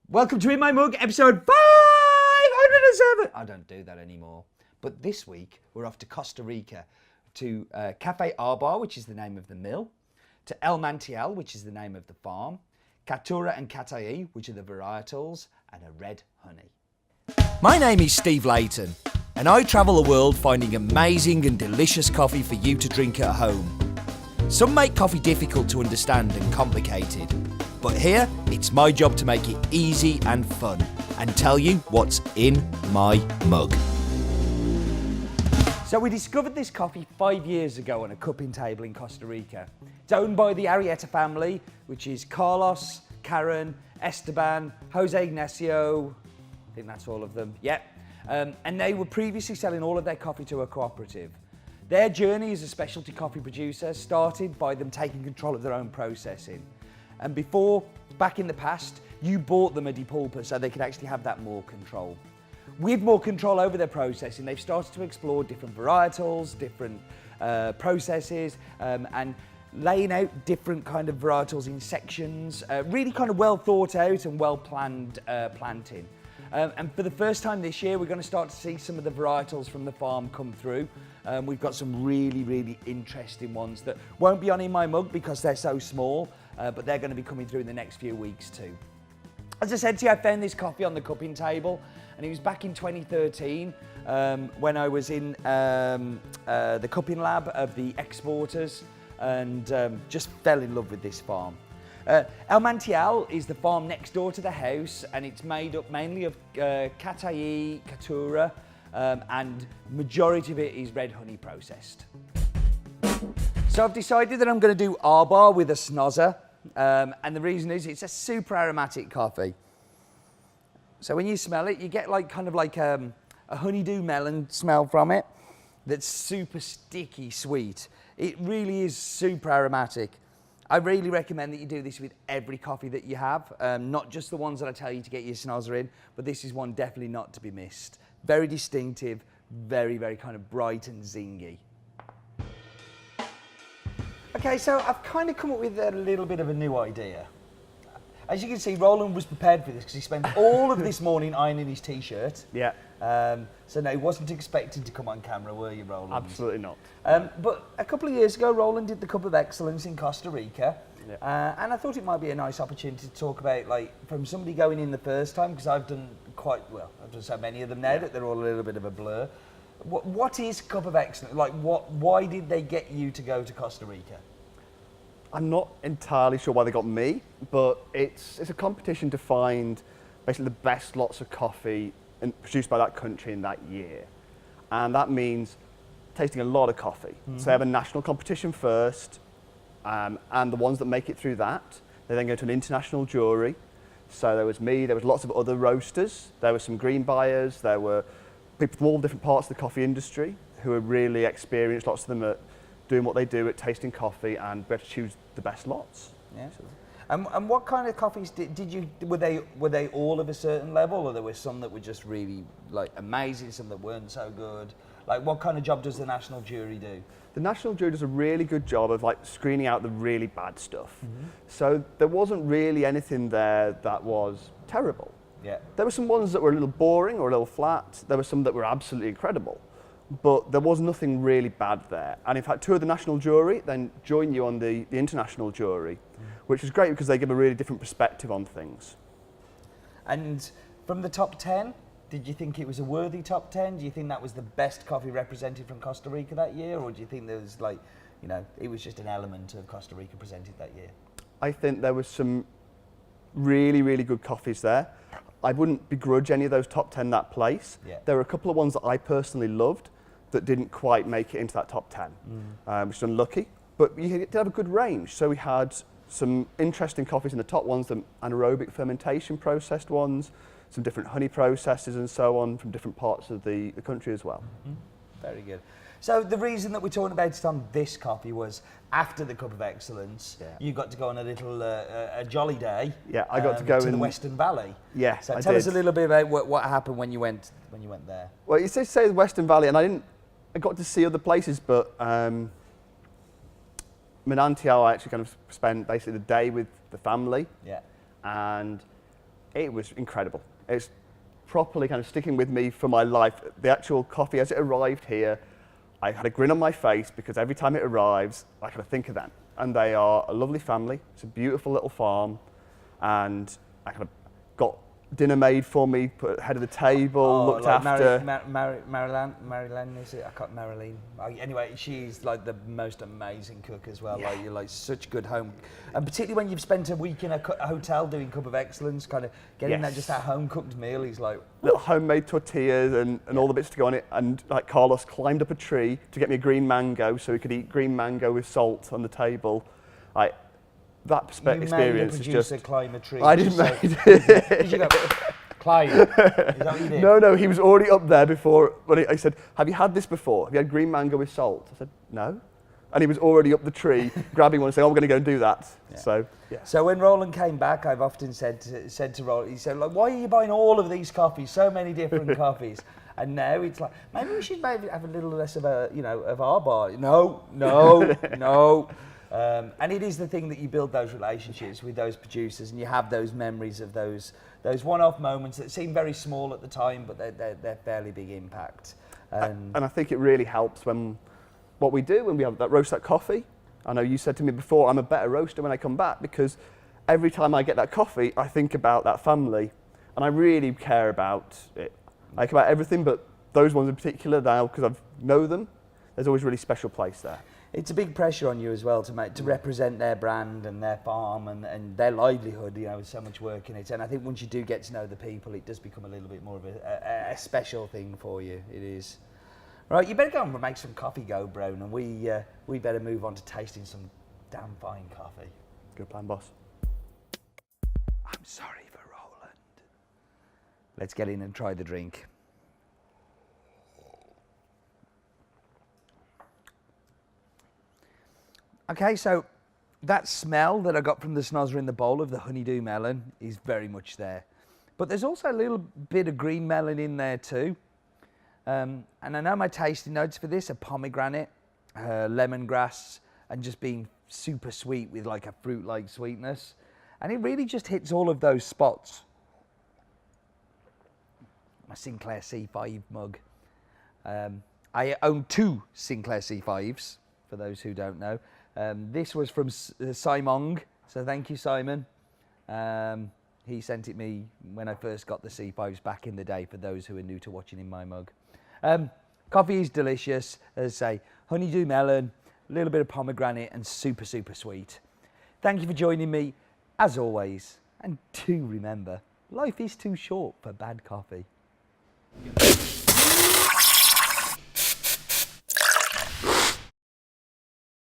Welcome to In My Mug, episode 507. I don't do that anymore. But this week, we're off to Costa Rica, to Cafe ARBAR, which is the name of the mill, to El Manantial, which is the name of the farm, Caturra and Cataí, which are the varietals, and a red honey. My name is Steve Layton, and I travel the world finding amazing and delicious coffee for you to drink at home. Some make coffee difficult to understand and complicated, but here it's my job to make it easy and fun and tell you what's in my mug. So we discovered this coffee 5 years ago on a cupping table in Costa Rica. It's owned by the Arrieta family, which is Carlos, Karen, Esteban, Jose Ignacio, I think that's all of them, yep. And they were previously selling all of their coffee to a cooperative. Their journey as a specialty coffee producer started by them taking control of their own processing. And before, back in the past, you bought them a depulper so they could actually have that more control. With more control over their processing, they've started to explore different varietals, different processes, and laying out different kind of varietals in sections, really kind of well thought out and well planned planting. And for the first time this year, we're going to start to see some of the varietals from the farm come through. We've got some really, really interesting ones that won't be on In My Mug because they're so small, but they're going to be coming through in the next few weeks too. As I said to you, I found this coffee on the cupping table, and it was back in 2013 when I was in the cupping lab of the exporters and just fell in love with this farm. El Manantial is the farm next door to the house, and it's made up mainly of Cataí, Caturra, and majority of it is red honey processed. So I've decided that I'm going to do ARBAR with a snozzer, and the reason is it's a super aromatic coffee. So when you smell it, you get like kind of like a honeydew melon smell from it that's super sticky sweet. It really is super aromatic. I really recommend that you do this with every coffee that you have, not just the ones that I tell you to get your snozzer in, but this is one definitely not to be missed. Very distinctive, very, very kind of bright and zingy. Okay, so I've kind of come up with a little bit of a new idea. As you can see, Roland was prepared for this because he spent all of this morning ironing his t-shirt. Yeah. So no, he wasn't expecting to come on camera, were you, Roland? Absolutely not. But a couple of years ago, Roland did the Cup of Excellence in Costa Rica. Yeah. And I thought it might be a nice opportunity to talk about, like, from somebody going in the first time, because I've done quite well. I've done so many of them now that they're all a little bit of a blur. What is Cup of Excellence? Like, why did they get you to go to Costa Rica? I'm not entirely sure why they got me, but it's a competition to find basically the best lots of coffee produced by that country in that year. And that means tasting a lot of coffee. Mm-hmm. So they have a national competition first, and the ones that make it through that, they then go to an international jury. So there was me, there was lots of other roasters, there were some green buyers, there were people from all different parts of the coffee industry who are really experienced, lots of them at doing what they do at tasting coffee, and we had to choose the best lots. Yeah. And what kind of coffees did you, were they all of a certain level, or there were some that were just really like amazing, some that weren't so good? Like, what kind of job does the national jury do? The national jury does a really good job of like screening out the really bad stuff. Mm-hmm. So there wasn't really anything there that was terrible. Yeah. There were some ones that were a little boring or a little flat. There were some that were absolutely incredible. But there was nothing really bad there. And in fact, two of the national jury then join you on the international jury, which is great because they give a really different perspective on things. And from the top 10, did you think it was a worthy top 10? Do you think that was the best coffee represented from Costa Rica that year? Or do you think there was like, you know, it was just an element of Costa Rica presented that year? I think there was some really, really good coffees there. I wouldn't begrudge any of those top 10 that place. Yeah. There were a couple of ones that I personally loved that didn't quite make it into that top 10, which is unlucky. But you did have a good range. So we had some interesting coffees in the top ones, the anaerobic fermentation processed ones, some different honey processes and so on from different parts of the country as well. Mm-hmm. Very good. So the reason that we're talking about it on this coffee was after the Cup of Excellence, you got to go on a little a jolly day. Yeah, I got to go to the Western Valley. Yeah, so tell us a little bit about what happened when you went there. Well, you say the Western Valley, and I got to see other places, but Manantial, I actually kind of spent basically the day with the family. Yeah. And it was incredible. It's properly kind of sticking with me for my life. The actual coffee, as it arrived here, I had a grin on my face because every time it arrives, I kind of think of them. And they are a lovely family. It's a beautiful little farm. And I kind of got dinner made for me, put head of the table, looked like after. Marilyn, is it? I can't, Marilyn. Anyway, she's like the most amazing cook as well. Yeah. Like, you're like such good home, and particularly when you've spent a week in a hotel doing Cup of Excellence, kind of getting that just that home cooked meal is like little homemade tortillas and all the bits to go on it. And like Carlos climbed up a tree to get me a green mango so we could eat green mango with salt on the table. Like, that experience is just. Climb a tree. I didn't make it. Did you go, climb? Is that what you did? No, he was already up there before. When I said, "Have you had this before? Have you had green mango with salt?" I said, "No," and he was already up the tree, grabbing one and saying, "Oh, we're going to go and do that." Yeah. So, yeah. So when Roland came back, I've often said to Roland, he said, like, "Why are you buying all of these coffees? So many different coffees." And now it's like, maybe we should maybe have a little less of a, of ARBAR. No. And it is the thing that you build those relationships with those producers, and you have those memories of those one-off moments that seem very small at the time, but they're fairly big impact. And I think it really helps when what we do when we have that roast that coffee. I know you said to me before, I'm a better roaster when I come back, because every time I get that coffee, I think about that family, and I really care about it. I care about everything, but those ones in particular now, because I know them, there's always a really special place there. It's a big pressure on you as well to represent their brand and their farm and their livelihood, with so much work in it. And I think once you do get to know the people, it does become a little bit more of a special thing for you. It is. Right, you better go and make some coffee go, Brown, and we better move on to tasting some damn fine coffee. Good plan, boss. I'm sorry for Roland. Let's get in and try the drink. Okay, so that smell that I got from the snozzer in the bowl of the honeydew melon is very much there. But there's also a little bit of green melon in there too. And I know my tasting notes for this are pomegranate, lemongrass, and just being super sweet with like a fruit-like sweetness. And it really just hits all of those spots. My Sinclair C5 mug. I own 2 Sinclair C5s, for those who don't know. This was from Simon, so thank you, Simon. He sent it me when I first got the C5s back in the day, for those who are new to watching in my mug. Coffee is delicious, as I say, honeydew melon, a little bit of pomegranate, and super, super sweet. Thank you for joining me, as always, and do remember, life is too short for bad coffee.